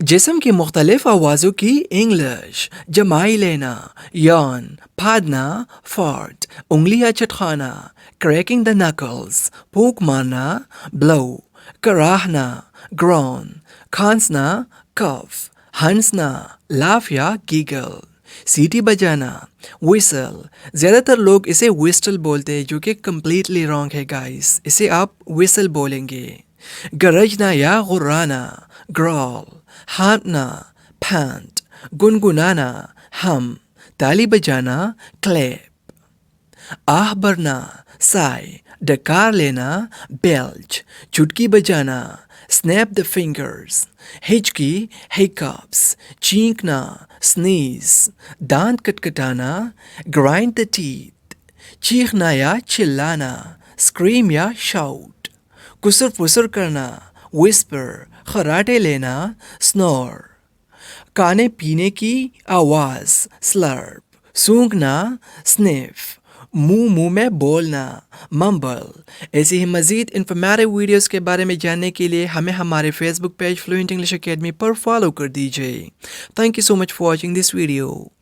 जिस्म की मुख्तलिफ आवाज़ों की इंग्लिश, जमाई लेना, यान, फादना, फार्ट, उंगलियां चटखाना, क्रैकिंग द नकल्स, फूंक मारना, ब्लो, कराहना, ग्रॉन, खांसना, कफ, हंसना, लाफ या गीगल, सीटी बजाना, विसल। ज़्यादातर लोग इसे विस्टल बोलते हैं जो कि कम्प्लीटली रॉन्ग है गाइस, इसे आप विसल बोलेंगे। गरजना या गुर्राना, ग्रॉल, हाँफना, पैंट, गुनगुनाना, हम, ताली बजाना, क्लैप, आह भरना, साय, डकार लेना, बेल्च, चुटकी बजाना, स्नैप द फिंगर्स, हिचकी, हिकअप्स, चींकना, स्नीज, दांत कटकटाना, ग्राइंड द टीथ, चीखना या चिल्लाना, स्क्रीम या शाउट, कुसर फुसर करना, विस्पर, खराटे लेना, स्नोर, खाने पीने की आवाज़, स्लर्प, सूंघना, स्निफ, मुंह में बोलना, मम्बल। ऐसी ही मज़ीद इन्फॉर्मेटिव वीडियोस के बारे में जानने के लिए हमें हमारे Facebook page fluent English academy पर फॉलो कर दीजिए। Thank you so much for watching this video.